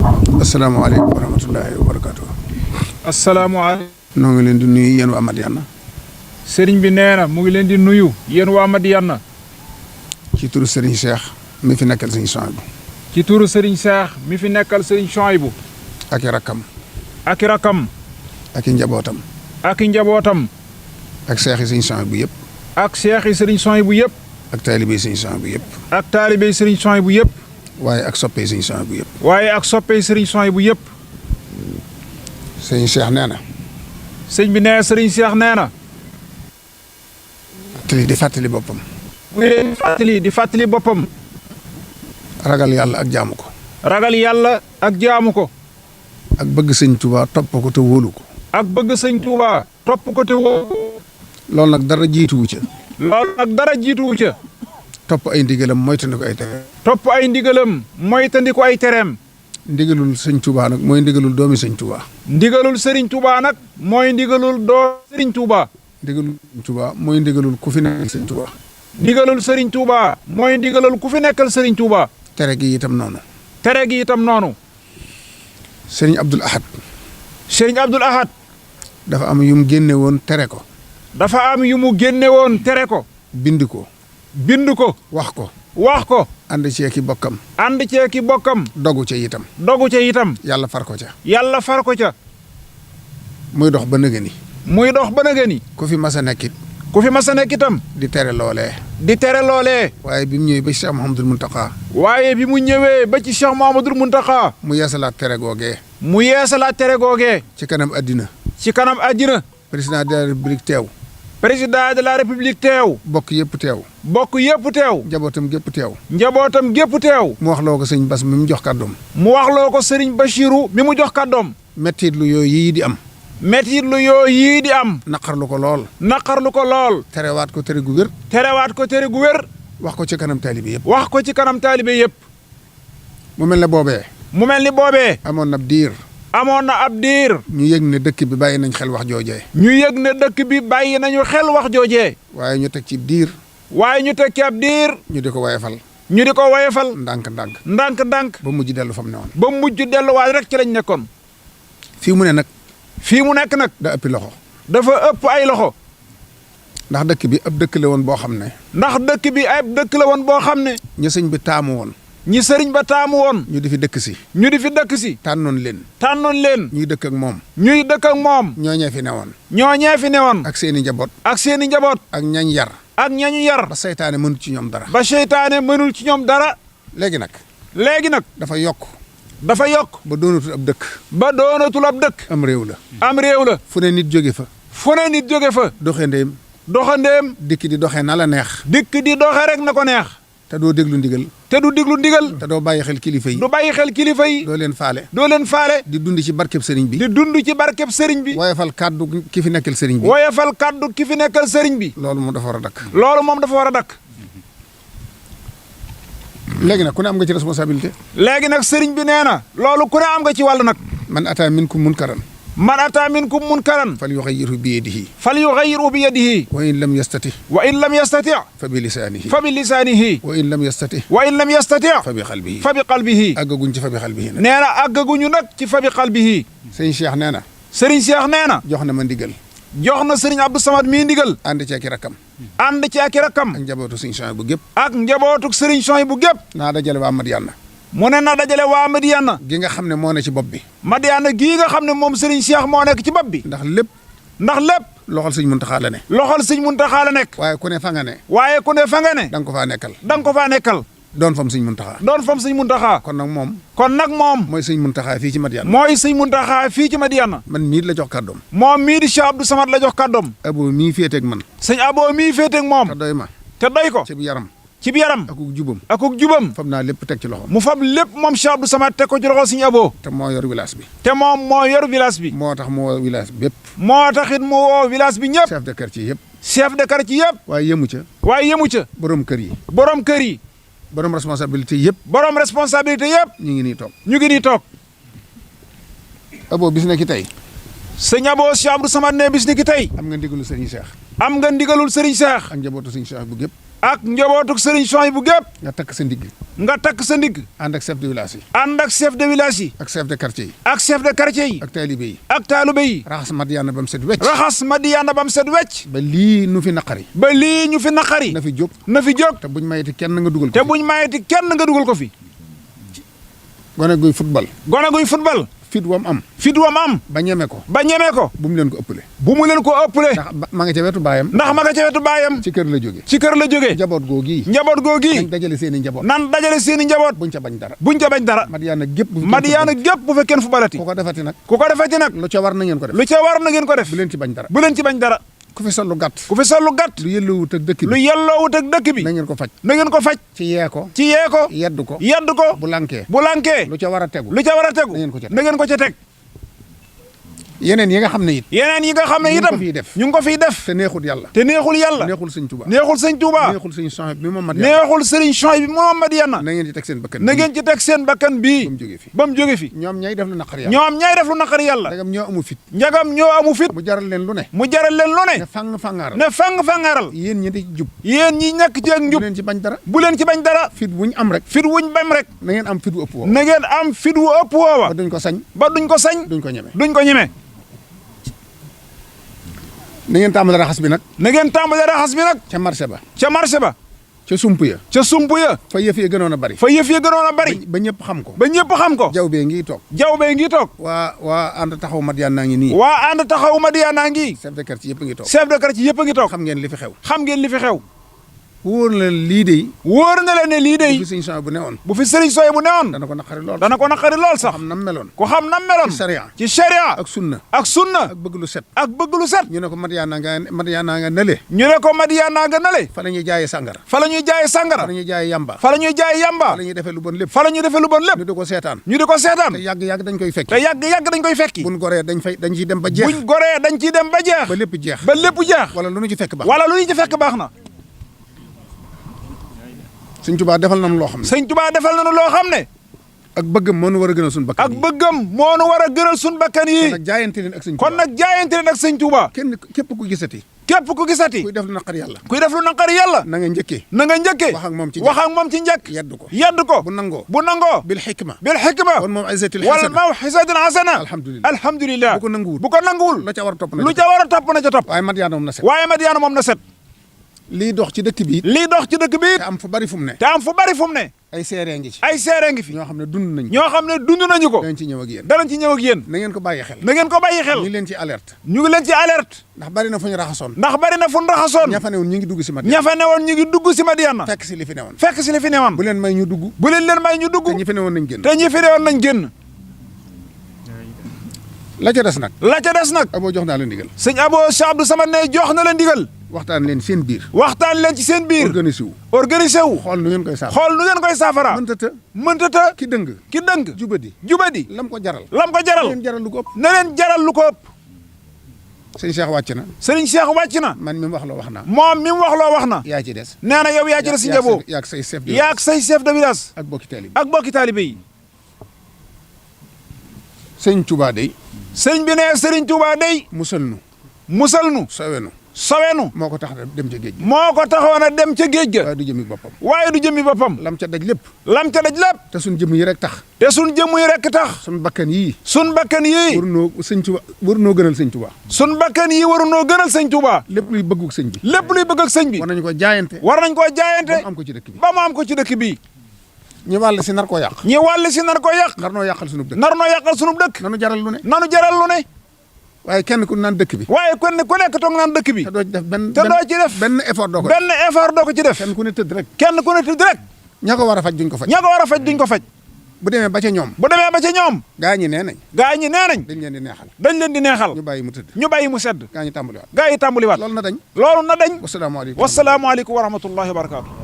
asalaamaaleykum wa rahmatullahi wa barakaatu. asalaamaaleykum. noo ngi leen di nuyu yéen waa Madiyana. sëriñ bi nee na mu ngi leen di nuyu yéen waa Madiyana. ci turu Serigne Cheikh mi fi nekkal Serigne Souhaïbou. ci turu Serigne Cheikh mi fi nekkal Serigne Souhaïbou. ak i rakkam. ak i rakkam. ak i njabootam. ak i njabootam. ak seex yi Serigne Souhaïbou yëpp. ak seex yi Serigne Souhaïbou yëpp. ak taalibe Serigne Souhaïbou yëpp. ak taalibe Serigne Souhaïbou yëpp. waaye ak soppe Serigne Souhaïbou yëpp. waaye ak soppe Serigne Souhaïbou yëpp. Serigne Cheikh nee na. sëñ bi nee Serigne Cheikh nee na. di fàttali boppam. mu ngi di fàttali boppam. ragal yàlla ak jaamu ko. ragal yàlla ak jaamu ko. ak bëgg sëñ Touba topp ko te wóolu ko. ak bëgg sëñ Touba topp ko te wóolu ko. loolu nag dara jiituwu ca. loolu nag dara jiituwu ca. topp ay ndigalam moytandi ko ay tereem. topp ay ndigalam moytandi ko ay tereem. ndigalul sëñ Touba nag mooy ndigalul doomi sëñ Touba. ndigalul Serigne Touba nag mooy ndigalul doo Serigne Touba. ndigalul sëñ Touba mooy ndigalul ku fi nekkal sëñ Touba. ndigalul Serigne Touba mooy ndigalul ku fi nekkal Serigne Touba. tere gi itam noonu. tere gi itam noonu. Serigne Abdoul Ahad. Serigne Abdoul Ahad. dafa am yu mu génne woon tere ko. dafa am yu mu génne woon tere ko. bind ko. bind ko. wax ko. wax ko. ànd cee ki bokkam. ànd cee ki bokkam. dogu ca itam. dogu ca itam. yàlla far ko ca. yàlla far ko ca. muy dox ba nëgë ni. muy dox ba nëgë ni. ku fi mas a nekkit. ku fi mas a nekk itam. di tere loolee. di tere loolee. waaye bi mu ñëwee ba Cheikh Mouhamadul Mountakha. waaye bi mu ñëwee ba ci Cheikh Mouhamadul Mountakha. mu yeesalaat tere googee. mu yeesalaat tere googee. ci kanam addina. ci kanam àddina. président de la république teew. président de la république teew. bokk yëpp teew. bokk yëpp teew. njabootam gépp teew. njabootam gépp teew. mu wax loo ko sëñ Bass mi mu jox kàddoom. mu waxloo ko Serigne Bachirou mi mu jox kàddoom. mettit lu yooyu yii di am. mettit lu yoo yii di am. naqarlu ko lool. naqarlu ko lool. terewaat ko tere gu wér. terewaat ko tere gu wér. wax ko ci kanam taalibe yëpp. wax ko ci kanam taalibe yëpp. mu mel ne boobee. mu mel ni boobee. amoon na diir. amoon na ab diir. ñu yëg ne dëkk bi bàyyi nañ xel wax joojee. ñu yëg ne dëkk bi bàyyi nañu xel wax joojee. waaye ñu teg ci diir. waaye ñu teg ci ab diir. ñu di ko wayefal. ñu di ko wayefal. ndànk-ndànk. ndànk-ndànk. ba mujj dellu fa mu ne woon. ba mujj delluwaat rek ci lañ nekkoon. fii mu ne nag. fii mu nekk nag. da ëppi loxo. dafa ëpp ay loxo. ndax dëkk bi ab dëkk la woon boo xam ne. ndax dëkk bi ab dëkk la woon boo xam ne. ña sëñ bi taamu woon. ñi sëriñ ba taamu woon. ñu di fi dëkk si. ñu di fi dëkk si. tànnoon leen. tànnoon leen. ñuy dëkk ak moom. ñuy dëkk ak moom. ñooñee fi newoon. ñooñee fi newoon. ak seeni njaboot. ak seeni njaboot. ak ñañ yar. ak ñañu yar. ba seytaane mënut ci ñoom dara. ba seytaane mënul ci ñoom dara. léegi nag. léegi nag. dafa yokk. dafa yokk. ba doonatul ab dëkk. ba doonatul ab dëkk. am réew la. am réew la. fu ne nit jóge fa. fu ne nit jóge fa. doxandéem. doxandéem. dikk di doxee na la neex. dikk di doxe rek na ko neex. te doo déglu ndigal. te du diglu ndigal. te doo bàyyi xel kilifa yi. du bàyyi xel kilifa yi. doo leen faale. doo leen faale. di dund ci barkeb sëriñ bi. di dund ci barkeb sëriñ bi. woyofal kàddu ki fi nekkal sëriñ bi. woyofal kàddu ki fi nekkal sëriñ bi. loolu moom dafa war a dakk. loolu moom dafa war a dakk. léegi nag ku ne am nga ci responsabilité. léegi nag sëriñ bi nee na. loolu ku ne am nga ci wàll nag. man ataa minkum munkaran. man ataa minkum munkaran. fal yuxayyirhu bi yadihi. fal yuxayyirhu bi yadihi. wa in lam yastati. wa in lam yastati. fa bi lisaanihi. fa bi lisaanihi. wa in lam yastati. wa in lam yastati. fa bi xalbihi. fa bi qalbihi. àggaguñ ci fa bi xalbihi nag. nee na àggaguñu nag ci fa bi qalbihi. sëñ Cheikh nee na. sëriñ Cheikh nee na. jox na ma ndigal. jox na sëriñ Abdou Samad mii ndigal. ànd ci ak i rakkam. ànd ci ak i rakkam. ak njabootu sëñ Souhaïbou gépp. ak njabootuk sëriñ Souhaïbou gépp. naa dajale waa Madiyana. mu ne na dajale waa Madiyana. gi nga xam ne moo ne ci bopp bi. Madiyana gii nga xam ne moom sëriñ Cheikh moo nekk ci bopp bi. ndax lépp. ndax lépp. loxol sëñ Muntaxa la ne. loxol sëñ Muntaxa la nekk. waaye ku ne fa nga ne. waaye ku ne fa nga ne. da nga ko faa nekkal. da nga ko faa nekkal. doon fam sëñ Muntaxa. doon fam sëñ Muntaxa. kon nag moom. kon nag moom. mooy sëñ Muntaxa fii ci Madiyana. mooy sëñ Muntaxa fii ci Madiyana. man mii la jox kàddoom. moom mii di Cheikh Abdou Samad la jox kàddoom. abo mii féeteeg man. sëñ Abo mii féeteeg moom. te doy ma. te doy ko. ci yaram. ci yaram. akuk jubam. akuk jubam. fam naa lépp teg ci loxo. mu fab lépp moom Cheikh Abdou Samad teg ko ci loxo sëñ Abo. te moo yor village bi. te moom moo yor village bi. moo tax moo village bi yëpp. moo taxit mu woo village bi ñëpp. chef de quartier yëpp. chef de quartier yëpp. waaye yemu ca. waaye yemu ca. borom kër yi. borom kër yi. borom responsabilité yëpp. borom responsabilité yëpp. ñu ngi nii toog. ñu ngi nii toog. abo bis na ki tey. sëñ Abo Cheikh Abdou Samad ne bis ni ki tey. am nga ndigalu sëriñ Cheikh. am nga ndigalul sëriñ Cheikh. ak njabootu sëriñ Cheikh bu gépp. ak njabootuk sëriñ Souhaïbou gépp. nga takk sa ndigg. nga takk sa ndigg. ànd ak chef de village yi. ànd ak chef de village yi. ak chef de quartier yi. ak chef de quartier yi. ak taalibe yi. ak taalibe yi. raxas Madiyana ba mu set wecc. raxas Madiyana ba mu set wecc. ba lii nu fi naqari. ba lii ñu fi naqari. na fi jóg. na fi jóg. te buñ mayeti kenn nga dugal ko te fi. buñ mayeti kenn nga dugal ko fi. gone guy football. gone guy football. fit wam am. fit wam am. ba ñeme ko. ba ñeme ko. bu mu leen ko ëppale. bu mu leen ko ëppale. ndax ma nga ca wetu baayam. ndax ma nga ca wetu baayam. ci kër la jóge. ci kër la jógee. njaboot googi. njaboot googi. nañ dajale seen i njaboot. nan dajale seen i njaboot. buñ ca bañ dara. buñ ca bañ dara. Madiyana gépp. Madiyana gépp bu fekkee fu balati. ku ko defati nag. ku ko defati nag. lu ca war na ngeen ko def. lu ca war na ngeen ko def. bu leen ci bañ dara. bu leen ci bañ dara. ku fi sol lu gàtt. ku fi sol lu gàtt. lu yelloowut ak dëkk bi. lu yelloowut ak dëkk bi. na ngeen ko faj. na ngeen ko faj. ci yee ko. ci yee ko. yedd ko. yedd ko. bu lankee. bu lankee. lu ca war a tegu. lu ca war a tegu. na ngeen ko ca teg. na ngeen ko ca teg. yeneen yi nga xam ne it. yeneen yi nga xam ne ñu ngi itam ko fiy def. ñu ngi ko fiy def. te neexul yàlla. te neexul yàlla. neexul sëñ Tuubaa. neexul sëñ Tuubaa. neexul sëñ Sohayb bi moom Madiyana. neexul sëriñ Sohayb bi moom Madiyana. na ngeen ci teg seen bakkan. na ngeen ci teg seen bakkan bii. ba mu jógee fi. ba mu jóge fi. ñoom ñay def lu naqari yàlla. ñoom ñay def lu naqari yàlla. ndagam ñoo amu fit. njagam ñoo amu fit. mu jaral leen lu ne. mu jaral leen lu ne. ne fang fangaaral. ne fang-fangaral. yéen ñi di jub. yéen ñi nekk ci ak bu njub. leen ci bañ dara. bu leen ci bañ dara. fit wuñ am rek. fit wuñ bam rek. na ngeen am fit wu ëpp woo. na ngeen am fit wu ëpp woowa. ba duñ ko sañ. ba duñ ko sañ. duñ ko ñeme. duñ ko ñeme. na ngeen tàmbali raxas bi nag. na ngeen tàmbalee raxas bi nag. ca marché ba. ca marché ba. ca sump ya. ca sump ya. fa yëf ya gënoon a bari. fa yëf ya gënoon a bari. ba ñëpp xam ko. ba ñëpp xam ko. jaw bee ngi toog. jaw bee ngi toog. waa ànd taxaw Madiyana ngi nii. waa ànd taxaw Madiyana ngi. chef de quartier yëpp a ngi toog. chef de quartier yëpp a ngi toog. xam ngeen li fi xew. xam ngeen li fi xew. wóor na lii de. wóor na leen ne lii de. bu fi sëñ Sohayb bu newoon. bu fi sëriñ Sohayb bu newoon. dana ko naqari lool. dana ko naqari lool sax. xam nam meloon. ku xam nam meloon. ci sharia. ci sharia. ak sunna. ak sunna. ak bëgg lu set. ak bëgg lu set. ñu ne ko Madiyana nga nale. ñu ne ko Madiyana nga nale. fa la ñuy jaayee sàngara. fa la ñuy jaayee sàngara. fa la ñuy jaayee yamba. fa la ñuy jaayee yamba. fa la ñuy defee lu bon lépp. fa la ñuy defee lu bon lépp. ñu di ko seetaan. ñu di ko seetaan. te yàgg dañ koy fekki. te yàgg dañ koy fekki. buñ goree dañ ciy dem ba jeex. buñ goree dañ ciy dem ba jeex. ba lépp jeex. ba lépp jeex. wala lu ñu ci fekk baax. wala lu ñu ci fekk baax na. sëñ Tuubaa defal nañu loo xam ne. sëñ Tuubaa defal nañu loo xam ne. ak bëggam moo nu war a gënal suñu bakkan ak bëggam moo nu war a gënal suñu bakkan yi. kon nag jaayante leen ak sëñ kon Tuubaa. nag jaayante leen ak sëñ Tuubaa. képp ku gisati. képp ku gisati. kuy def lu naqari yàlla. kuy def lu naqari yàlla. na nga njëkkee. na nga njëkkee. wax ak moom ci njëkk. wax ak moom ci njëkk. yedd ko. yedd ko. bu nangoo. bu nangoo. bil xikma. bil xikma. wal maw'izatil wal hasana. maw'izatil hasana. alhamdulilah. alhamdulilah. bu ko nanguwul. bu ko nanguwul. la ca war a topp na lu ca war a topp na ca topp. waaye Madiyana moom na set. waaye Madiyana moom na set. lii dox ci dëkk bi. lii dox ci dëkk bi. te am fu bari fu mu ne. te am fu bari fu mu ne. ay seeree ngi ci. ay seere ngi fi. ñoo xam ne dund nañ. ñoo xam ne dund nañu ko. danañ ci ñëw ak yéen. danañ ci ñëw ak yéen. na ngeen ko bàyyi xel. na ngeen ko bàyyi ñu xel. ngi leen ci alerte. ñu ngi leen ci alerte. ndax bari na fu ñu raxasoon. ndax bari na fu ñu raxasoon. ña fa newoon ñu ngi dugg si Madiyana. ña fa newoon ñu ngi dugg si Madiyana. fekk si li fi newoon. fekk si li fi newoon. bu leen may ñu dugg. bu leen may ñu dugg. te ñi fi newoon nañ génn. te ñi fi newoon nañ génn. la ca des nag. la ca des nag. aboo jox naa la ndigal. sëñ Abo Cheikh Abdou Samad ne jox na leen ndigal. waxtaan leen seen biir. waxtaan leen ci seen biir. organisé wu. organisé wu. xool nu ngeen koy saafara. xool nu ngeen koy saafara. mënta ta. ki dëng. ki dëng. jubadi. lam ko jaral. lam ko jaral. leen jaral lu ko ëpp. na leen jaral lu ko ëpp. sëñ Cheikh wàcc na. sëriñ Cheikh wàcc na. man mi mu wax loo wax naa. moom mi mu wax loo wax na. yaa ci des. nee na yow yaa ci des si njaboo. yaag say chef de yaag say chef de village. ak bokki taalibe. ak bokki taalibe yi. sëñ Touba day. sëriñ bi ne sëriñ Touba day. musal nu. sowe nu. moo ko tax a dem ca géej gi. moo ko taxoon a dem ca géej ga. waaye du jëmi boppam. waaye du jëmmi boppam. lam ca daj lépp. te suñ jëmm yi rek tax. te suñ jëmm yi rek tax. suñ bakkan yii. waru noo gënal sëñ Touba. suñ bakkan yii waru noo gënal sëñ Touba. lépp luy bëgguk sëñ bi. war nañu ko jaayante. ba mu am ko ci dëkk bi. ba mu am ko ci dëkk bi. ñi wàll si nar koo yàq. nar noo yàqal sunub dëkk. nanu jaral lu ne. waaye kenn ku naan dëkk bi. waaye ku nekk toog naan dëkk bi. te doo ci def benn effort doo ko ci def. kenn ku ne tëdd rek. ña ko war a faj duñ ko faj. duñ ko faj. bu demee ba ca ñoom. gaa ñi nee nañ. dañ leen di neexal. ñu bàyyi mu sedd. gaa yi tàmbaliwaat. loolu na dañ. wasalaamaaleykum wa rahmatullahi wa barakaatu.